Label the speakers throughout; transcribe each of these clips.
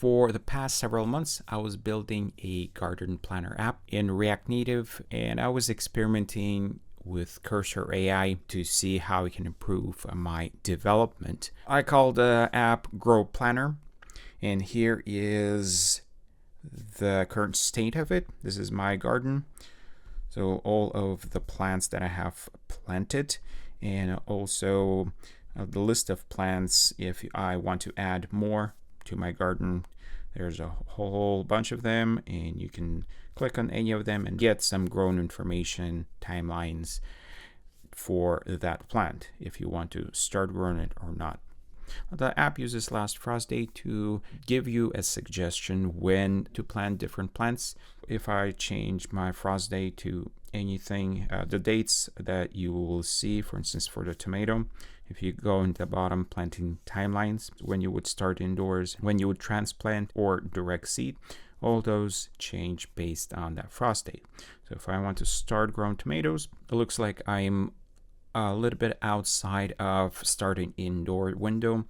Speaker 1: For the past several months, I was building a garden planner app in React Native, and I was experimenting with Cursor AI to see how it can improve my development. I called the app GrowPlanner, and here is the current state of it. This is my garden. So all of the plants that I have planted, and also the list of plants if I want to add more to my garden. There's a whole bunch of them, and you can click on any of them and get some grown information, timelines for that plant if you want to start growing it or not. The app uses last frost date to give you a suggestion when to plant different plants. If I change my frost date to anything, the dates that you will see, for instance, for the tomato, if you go in the bottom, planting timelines, when you would start indoors, when you would transplant or direct seed, all those change based on that frost date. So if I want to start growing tomatoes, it looks like I'm a little bit outside of starting indoor window.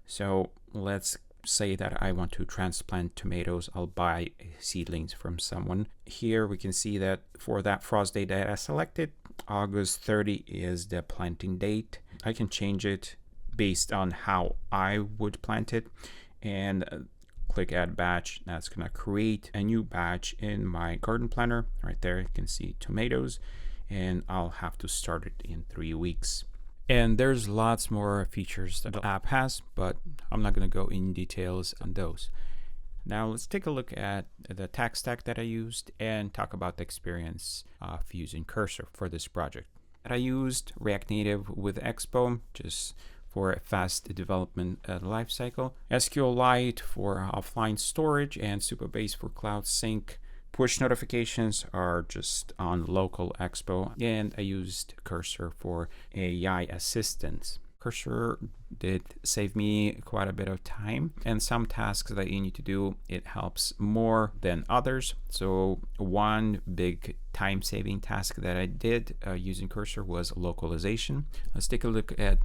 Speaker 1: So let's say that I want to transplant tomatoes. I'll buy seedlings from someone. Here we can see that for that frost date that I selected, August 30 is the planting date. I can change it based on how I would plant it, and click add batch. That's going to create a new batch in my garden planner. Right there you can see tomatoes, and I'll have to start it in 3 weeks. And there's lots more features that the app has, but I'm not going to go in details on those. Now let's take a look at the tech stack that I used and talk about the experience of using Cursor for this project. I used React Native with Expo just for a fast development lifecycle, SQLite for offline storage, and Supabase for cloud sync. Push notifications are just on local Expo, and I used Cursor for AI assistance. Cursor did save me quite a bit of time, and some tasks that you need to do, it helps more than others. So one big time-saving task that I did using Cursor was localization. Let's take a look at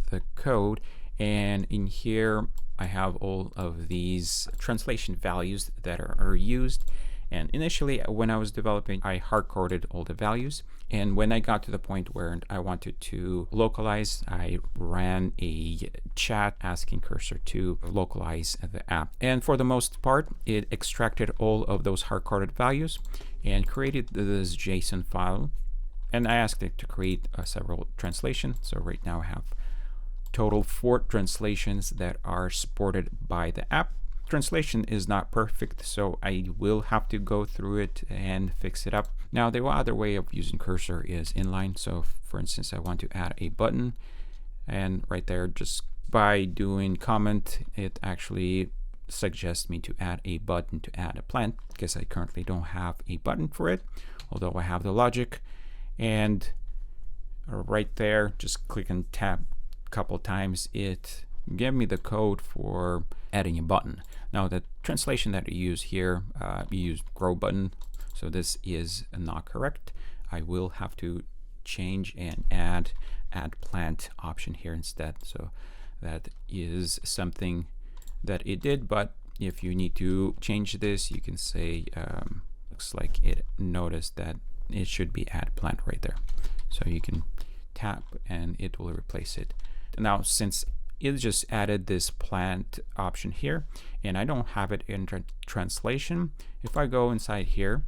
Speaker 1: the code, and in here I have all of these translation values that are used. And initially, when I was developing, I hard-coded all the values. And when I got to the point where I wanted to localize, I ran a chat asking Cursor to localize the app. And for the most part, it extracted all of those hard-coded values and created this JSON file. And I asked it to create several translations. So right now I have total 4 translations that are supported by the app. Translation is not perfect, so I will have to go through it and fix it up. Now, the other way of using Cursor is inline. So for instance, I want to add a button, and right there, just by doing comment, it actually suggests me to add a button to add a plant, because I currently don't have a button for it, although I have the logic. And right there, just click and tab a couple times, it gave me the code for adding a button. Now the translation that you use here, you use grow button, so this is not correct. I will have to change and add plant option here instead. So that is something that it did, but if you need to change this, you can say looks like it noticed that it should be add plant right there. So you can tap and it will replace it. Now since it just added this plant option here, and I don't have it in translation. If I go inside here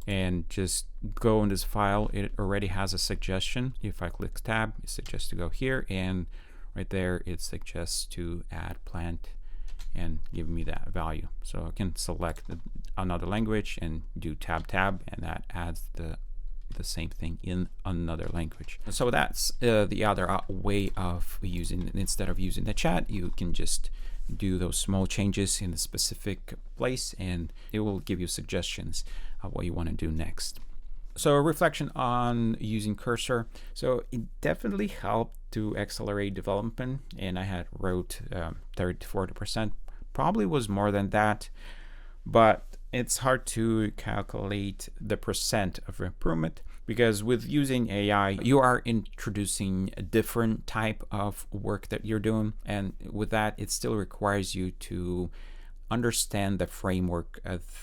Speaker 1: and just go in this file, it already has a suggestion. If I click tab, it suggests to go here, and right there it suggests to add plant and give me that value. So I can select another language and do tab, and that adds the same thing in another language. So that's the other way of using it. Instead of using the chat, you can just do those small changes in the specific place, and it will give you suggestions of what you want to do next. So a reflection on using Cursor. So it definitely helped to accelerate development, and I had wrote 30 to 40%. Probably was more than that, but it's hard to calculate the percent of improvement, because with using AI, you are introducing a different type of work that you're doing. And with that, it still requires you to understand the framework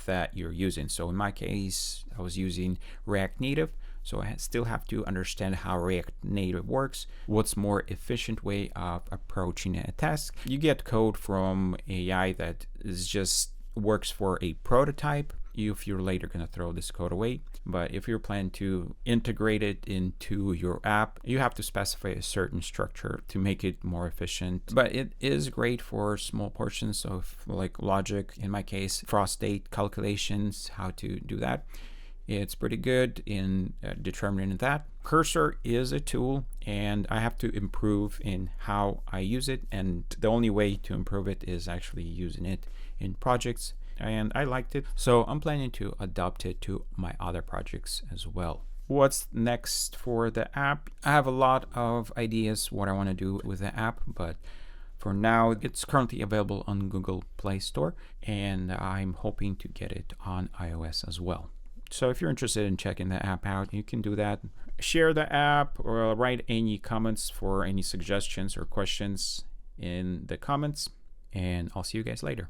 Speaker 1: that you're using. So in my case, I was using React Native. So I still have to understand how React Native works, what's more efficient way of approaching a task. You get code from AI that is just works for a prototype if you're later going to throw this code away. But if you're planning to integrate it into your app, you have to specify a certain structure to make it more efficient. But it is great for small portions of like logic, in my case, frost date calculations, how to do that. It's pretty good in determining that. Cursor is a tool, and I have to improve in how I use it. And the only way to improve it is actually using it in projects. And I liked it, so I'm planning to adopt it to my other projects as well. What's next for the app? I have a lot of ideas what I want to do with the app, but for now, it's currently available on Google Play Store, and I'm hoping to get it on iOS as well. So if you're interested in checking the app out, you can do that. Share the app or write any comments for any suggestions or questions in the comments, and I'll see you guys later.